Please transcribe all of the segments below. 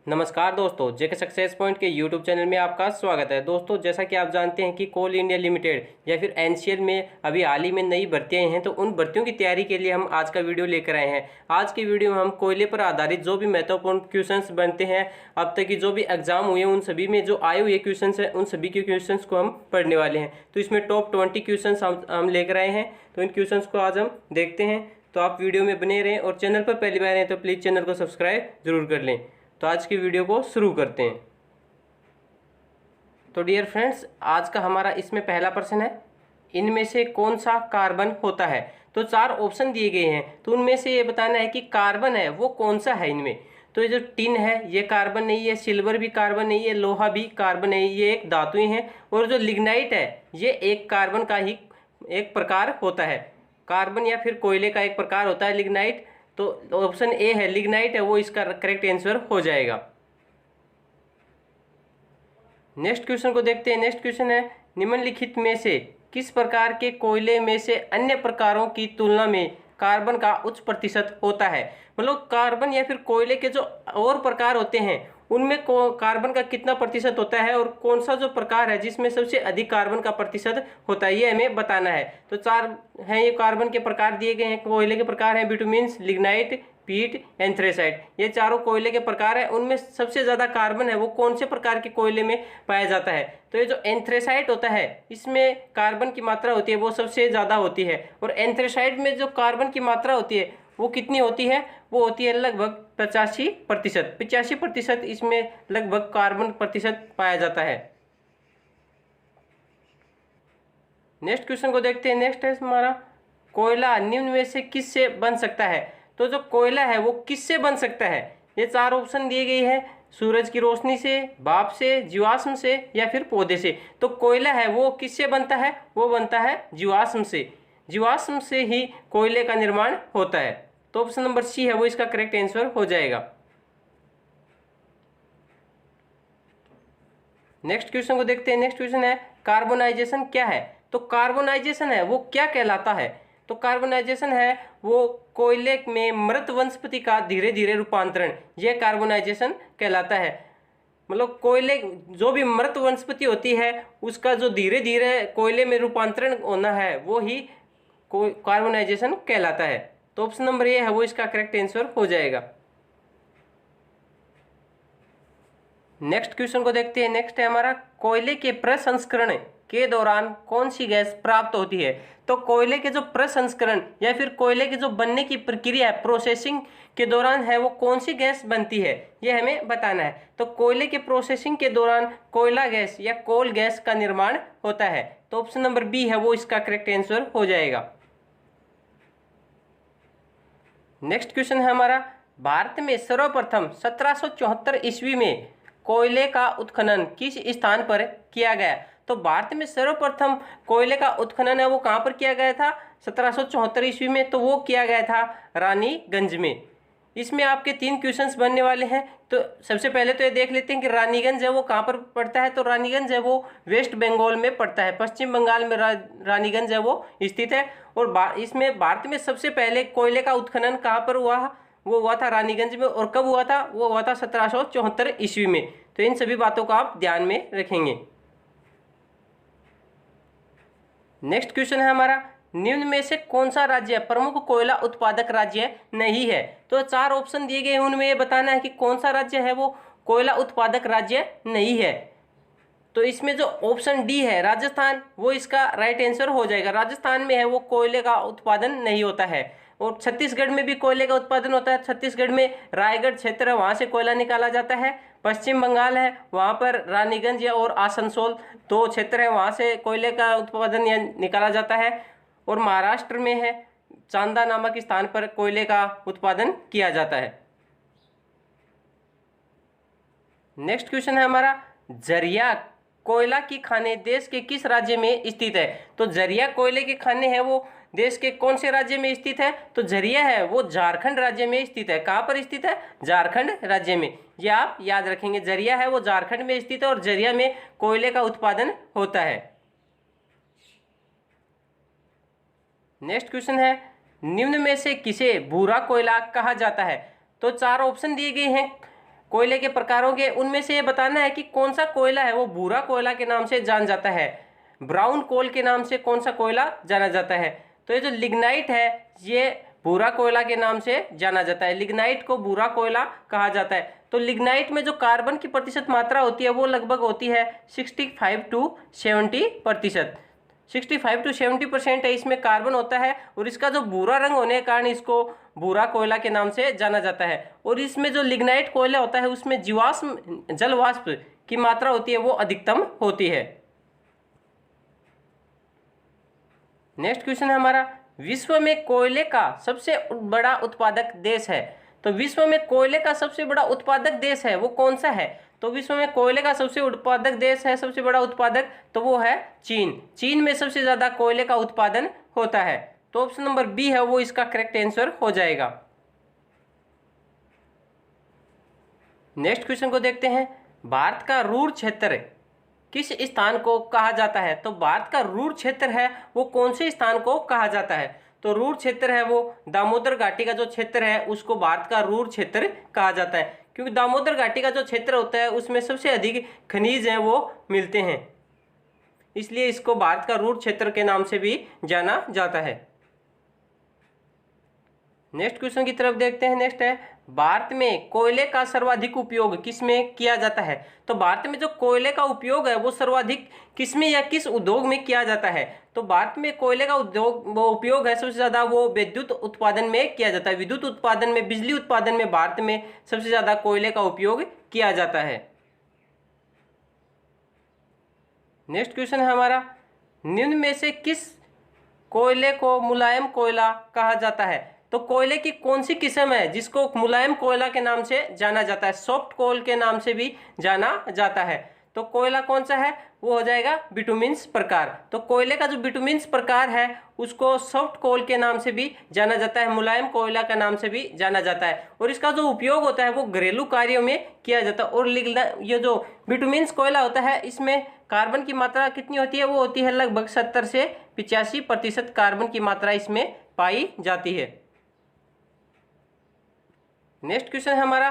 नमस्कार दोस्तों, जेके success point के यूट्यूब चैनल में आपका स्वागत है। दोस्तों, जैसा कि आप जानते हैं कि कोल इंडिया लिमिटेड या फिर एनसीएल में अभी हाल ही में नई भर्तियां हैं, तो उन भर्तियों की तैयारी के लिए हम आज का वीडियो लेकर आए हैं। आज की वीडियो में हम कोयले पर आधारित जो भी महत्वपूर्ण क्वेश्चंस बनते हैं, अब तक की जो भी एग्जाम हुए हैं उन सभी में जो आए हुए क्वेश्चन हैं उन सभी के क्वेश्चन को हम पढ़ने वाले हैं। तो इसमें टॉप 20 क्वेश्चन हम लेकर आए हैं, तो इन क्वेश्चन को आज हम देखते हैं। तो आप वीडियो में बने रहें और चैनल पर पहली बार हैं तो प्लीज़ चैनल को सब्सक्राइब जरूर कर लें। तो आज की वीडियो को शुरू करते हैं। तो डियर फ्रेंड्स, आज का हमारा इसमें पहला प्रश्न है, इनमें से कौन सा कार्बन होता है। तो 4 ऑप्शन दिए गए हैं, तो उनमें से ये बताना है कि कार्बन है वो कौन सा है इनमें। तो ये जो टिन है ये कार्बन नहीं है, सिल्वर भी कार्बन नहीं है, लोहा भी कार्बन नहीं, ये एक धातुएं हैं। और जो लिग्नाइट है ये एक कार्बन का ही एक प्रकार होता है, कार्बन या फिर कोयले का एक प्रकार होता है लिग्नाइट। तो ऑप्शन ए है लिग्नाइट है वो इसका करेक्ट आंसर हो जाएगा। नेक्स्ट क्वेश्चन को देखते हैं। नेक्स्ट क्वेश्चन है, निम्नलिखित में से किस प्रकार के कोयले में से अन्य प्रकारों की तुलना में कार्बन का उच्च प्रतिशत होता है। मतलब कार्बन या फिर कोयले के जो और प्रकार होते हैं उनमें कार्बन का कितना प्रतिशत होता है और कौन सा जो प्रकार है जिसमें सबसे अधिक कार्बन का प्रतिशत होता है, ये हमें बताना है। तो 4 हैं ये कार्बन के प्रकार दिए गए हैं, कोयले के प्रकार हैं बिटुमिन्स, लिग्नाइट, पीट, एंथ्रेसाइट। ये चारों कोयले के प्रकार है, उनमें सबसे ज़्यादा कार्बन है वो कौन से प्रकार के कोयले में पाया जाता है। तो ये जो एंथ्रेसाइट होता है इसमें कार्बन की मात्रा होती है वो सबसे ज़्यादा होती है। और एंथ्रेसाइट में जो कार्बन की मात्रा होती है वो कितनी होती है, वो होती है लगभग 85%। 85% इसमें लगभग कार्बन प्रतिशत पाया जाता है। नेक्स्ट क्वेश्चन को देखते हैं। नेक्स्ट है हमारा, कोयला निम्न में से किससे बन सकता है। तो जो कोयला है वो किससे बन सकता है, ये 4 ऑप्शन दिए गए हैं, सूरज की रोशनी से, भाप से, जीवाश्म से या फिर पौधे से। तो कोयला है वो किससे बनता है, वो बनता है जीवाश्म से। जीवाश्म से ही कोयले का निर्माण होता है। तो ऑप्शन नंबर सी है वो इसका करेक्ट आंसर हो जाएगा। नेक्स्ट क्वेश्चन को देखते हैं। नेक्स्ट क्वेश्चन है, कार्बोनाइजेशन क्या है। तो कार्बोनाइजेशन है वो क्या कहलाता है। तो कार्बोनाइजेशन है वो कोयले में मृत वनस्पति का धीरे धीरे रूपांतरण, यह कार्बोनाइजेशन कहलाता है। मतलब कोयले जो भी मृत वनस्पति होती है उसका जो धीरे धीरे कोयले में रूपांतरण होना है वो ही कार्बोनाइजेशन कहलाता है। तो ऑप्शन नंबर ए है वो इसका करेक्ट आंसर हो जाएगा। नेक्स्ट क्वेश्चन को देखते हैं। नेक्स्ट है हमारा, कोयले के प्रसंस्करण के दौरान कौन सी गैस प्राप्त होती है। तो कोयले के जो प्रसंस्करण या फिर कोयले के जो बनने की प्रक्रिया है, प्रोसेसिंग के दौरान है वो कौन सी गैस बनती है, ये हमें बताना है। तो कोयले के प्रोसेसिंग के दौरान कोयला गैस या कोल गैस का निर्माण होता है। तो ऑप्शन नंबर बी है वो इसका करेक्ट आंसर हो जाएगा। नेक्स्ट क्वेश्चन है हमारा, भारत में सर्वप्रथम 1774 ईस्वी में कोयले का उत्खनन किस स्थान पर किया गया। तो भारत में सर्वप्रथम कोयले का उत्खनन है वो कहाँ पर किया गया था, 1774 ईस्वी में। तो वो किया गया था रानीगंज में। इसमें आपके 3 क्वेश्चंस बनने वाले हैं। तो सबसे पहले तो ये देख लेते हैं कि रानीगंज है वो कहाँ पर पड़ता है। तो रानीगंज है वो वेस्ट बंगाल में पड़ता है, पश्चिम बंगाल में रानीगंज है वो स्थित है। और इसमें भारत में सबसे पहले कोयले का उत्खनन कहाँ पर हुआ, वो हुआ था रानीगंज में। और कब हुआ था, वो हुआ था 1774 ईस्वी में। तो इन सभी बातों को आप ध्यान में रखेंगे। नेक्स्ट क्वेश्चन है हमारा, निम्न में से कौन सा राज्य प्रमुख कोयला उत्पादक राज्य नहीं है। तो 4 ऑप्शन दिए गए हैं, उनमें ये बताना है कि कौन सा राज्य है वो कोयला उत्पादक राज्य नहीं है। तो इसमें जो ऑप्शन डी है राजस्थान, वो इसका राइट आंसर हो जाएगा। राजस्थान में है वो कोयले का उत्पादन नहीं होता है। और छत्तीसगढ़ में भी कोयले का उत्पादन होता है। छत्तीसगढ़ में रायगढ़ क्षेत्र है वहाँ से कोयला निकाला जाता है। पश्चिम बंगाल है वहाँ पर रानीगंज और आसनसोल 2 क्षेत्र है, वहाँ से कोयले का उत्पादन निकाला जाता है। और महाराष्ट्र में है चांदा नामक स्थान पर कोयले का उत्पादन किया जाता है। नेक्स्ट क्वेश्चन है हमारा, जरिया कोयला की खाने देश के किस राज्य में स्थित है। तो जरिया कोयले के खाने हैं वो देश के कौन से राज्य में स्थित है। तो जरिया है वो झारखंड राज्य में स्थित है। कहाँ पर स्थित है, झारखंड राज्य में। ये आप याद रखेंगे, जरिया है वो झारखंड में स्थित है और जरिया में कोयले का उत्पादन होता है। नेक्स्ट क्वेश्चन है, निम्न में से किसे भूरा कोयला कहा जाता है। तो 4 ऑप्शन दिए गए हैं, कोयले के प्रकारों के उनमें से ये बताना है कि कौन सा कोयला है वो भूरा कोयला के नाम से जान जाता है, ब्राउन कोल के नाम से कौन सा कोयला जाना जाता है। तो ये जो लिग्नाइट है ये भूरा कोयला के नाम से जाना जाता है, लिग्नाइट को भूरा कोयला कहा जाता है। तो लिग्नाइट में जो कार्बन की प्रतिशत मात्रा होती है वो लगभग होती है 65 to 70%। 65 to 70% है इसमें कार्बन होता है, और इसका जो भूरा रंग होने के कारण इसको भूरा कोयला के नाम से जाना जाता है। और इसमें जो लिग्नाइट कोयला होता है उसमें जीवाश्म जल वाष्प की मात्रा होती है वो अधिकतम होती है। नेक्स्ट क्वेश्चन है हमारा, विश्व में कोयले का सबसे बड़ा उत्पादक देश है। तो विश्व में कोयले का सबसे बड़ा उत्पादक देश है वो कौन सा है। तो विश्व में कोयले का सबसे उत्पादक देश है, सबसे बड़ा उत्पादक, तो वो है चीन। चीन में सबसे ज़्यादा कोयले का उत्पादन होता है। तो ऑप्शन नंबर बी है वो इसका करेक्ट आंसर हो जाएगा। नेक्स्ट क्वेश्चन को देखते हैं, भारत का रूर क्षेत्र किस स्थान को कहा जाता है। तो भारत का रूर क्षेत्र है वो कौन से स्थान को कहा जाता है। तो रूर क्षेत्र है वो दामोदर घाटी का जो क्षेत्र है उसको भारत का रूर क्षेत्र कहा जाता है, क्योंकि दामोदर घाटी का जो क्षेत्र होता है उसमें सबसे अधिक खनिज हैं वो मिलते हैं, इसलिए इसको भारत का रूर क्षेत्र के नाम से भी जाना जाता है। नेक्स्ट क्वेश्चन की तरफ देखते हैं। नेक्स्ट है, भारत में कोयले का सर्वाधिक उपयोग किस में किया जाता है। तो भारत में जो कोयले का उपयोग है वो सर्वाधिक किस में या किस उद्योग में किया जाता है। तो भारत में कोयले का उपयोग है सबसे ज़्यादा वो विद्युत उत्पादन में किया जाता है। विद्युत उत्पादन में, बिजली उत्पादन में भारत में सबसे ज़्यादा कोयले का उपयोग किया जाता है। नेक्स्ट क्वेश्चन है हमारा, निम्न में से किस कोयले को मुलायम कोयला कहा जाता है। तो कोयले की कौन सी किस्म है जिसको मुलायम कोयला के नाम से जाना जाता है, सॉफ्ट कोल के नाम से भी जाना जाता है। तो कोयला कौन सा है वो हो जाएगा बिटुमिन्स प्रकार। तो कोयले का जो बिटुमिन्स प्रकार है उसको सॉफ्ट कोल के नाम से भी जाना जाता है, मुलायम कोयला का नाम से भी जाना जाता है, और इसका जो उपयोग होता है वो घरेलू कार्यों में किया जाता है। और ये जो बिटुमिन्स कोयला होता है इसमें कार्बन की मात्रा कितनी होती है वो होती है लगभग 70 से 85% कार्बन की मात्रा इसमें पाई जाती है। नेक्स्ट क्वेश्चन है हमारा,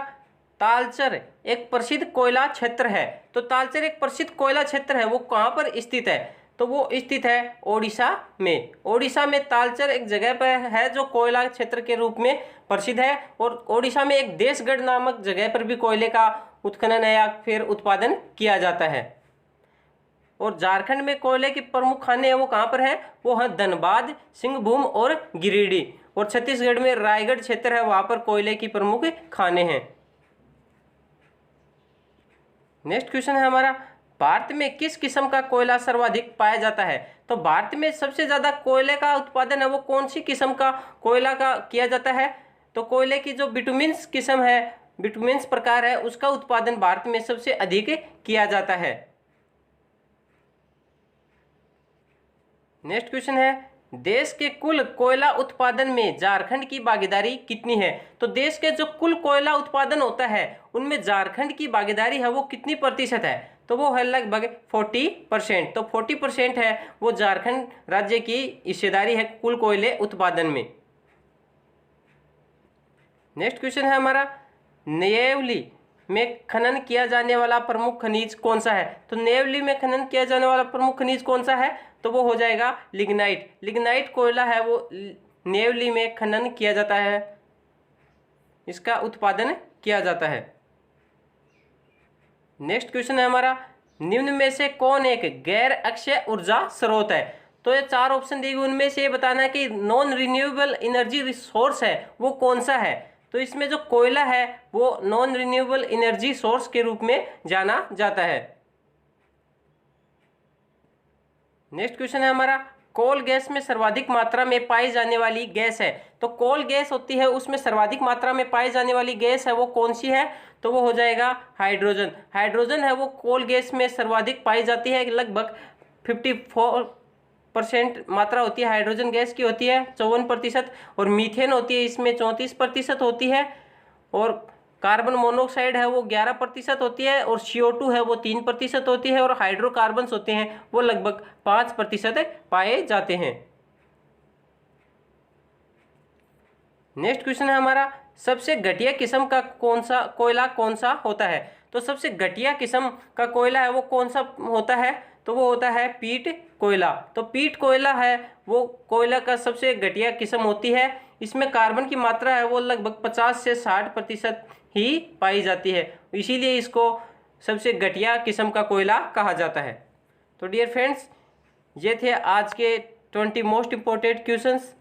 तालचर एक प्रसिद्ध कोयला क्षेत्र है। तो तालचर एक प्रसिद्ध कोयला क्षेत्र है वो कहाँ पर स्थित है। तो वो स्थित है ओडिशा में। ओडिशा में तालचर एक जगह पर है जो कोयला क्षेत्र के रूप में प्रसिद्ध है, और ओडिशा में एक देशगढ़ नामक जगह पर भी कोयले का उत्खनन या फिर उत्पादन किया जाता है। और झारखंड में कोयले की प्रमुख खाने हैं वो कहाँ पर है, वो है धनबाद, सिंहभूम और गिरिडीह। और छत्तीसगढ़ में रायगढ़ क्षेत्र है वहाँ पर कोयले की प्रमुख खाने हैं। नेक्स्ट क्वेश्चन है हमारा, भारत में किस किस्म का कोयला सर्वाधिक पाया जाता है। तो भारत में सबसे ज़्यादा कोयले का उत्पादन है वो कौन सी किस्म का कोयला का किया जाता है। तो कोयले की जो बिटुमिन्स किस्म है, बिटुमिन्स प्रकार है, उसका उत्पादन भारत में सबसे अधिक किया जाता है। नेक्स्ट क्वेश्चन है, देश के कुल कोयला उत्पादन में झारखंड की भागीदारी कितनी है। तो देश के जो कुल कोयला उत्पादन होता है उनमें झारखंड की भागीदारी है वो कितनी प्रतिशत है। तो वो है लगभग 40%। तो 40% है वो झारखंड राज्य की हिस्सेदारी है कुल कोयले उत्पादन में। नेक्स्ट क्वेश्चन है हमारा, नेवली में खनन किया जाने वाला प्रमुख खनिज कौन सा है। तो नेवली में खनन किया जाने वाला प्रमुख खनिज कौन सा है, तो वो हो जाएगा लिग्नाइट। लिग्नाइट कोयला है वो नेवली में खनन किया जाता है, इसका उत्पादन किया जाता है। नेक्स्ट क्वेश्चन है हमारा, निम्न में से कौन एक गैर अक्षय ऊर्जा स्रोत है। तो ये 4 ऑप्शन दी गई, उनमें से ये बताना है कि नॉन रिन्यूएबल एनर्जी रिसोर्स है वो कौन सा है। तो इसमें जो कोयला है वो नॉन रिन्यूएबल एनर्जी सोर्स के रूप में जाना जाता है। नेक्स्ट क्वेश्चन है हमारा, कोल गैस में सर्वाधिक मात्रा में पाई जाने वाली गैस है। तो कोल गैस होती है उसमें सर्वाधिक मात्रा में पाई जाने वाली गैस है वो कौन सी है, तो वो हो जाएगा हाइड्रोजन। हाइड्रोजन है वो कोल गैस में सर्वाधिक पाई जाती है, लगभग 54% मात्रा होती है हाइड्रोजन गैस की होती है, 54%। और मीथेन होती है इसमें 34% होती है, और कार्बन मोनोऑक्साइड है वो 11% होती है, और CO2 है वो 3% होती है, और हाइड्रोकार्बन्स होते हैं वो लगभग 5% पाए जाते हैं। नेक्स्ट क्वेश्चन है हमारा, सबसे घटिया किस्म का कोयला कौन सा होता है। तो सबसे घटिया किस्म का कोयला है वो कौन सा होता है, तो वो होता है पीट कोयला। तो पीट कोयला है वो कोयला का सबसे घटिया किस्म होती है। इसमें कार्बन की मात्रा है वो लगभग 50 से 60% ही पाई जाती है, इसीलिए इसको सबसे घटिया किस्म का कोयला कहा जाता है। तो डियर फ्रेंड्स, ये थे आज के 20 मोस्ट इम्पोर्टेंट क्वेश्चंस।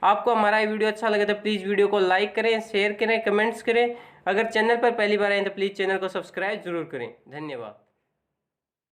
आपको हमारा ये वीडियो अच्छा लगे तो प्लीज़ वीडियो को लाइक करें, शेयर करें, कमेंट्स करें। अगर चैनल पर पहली बार आए तो प्लीज़ चैनल को सब्सक्राइब जरूर करें। धन्यवाद।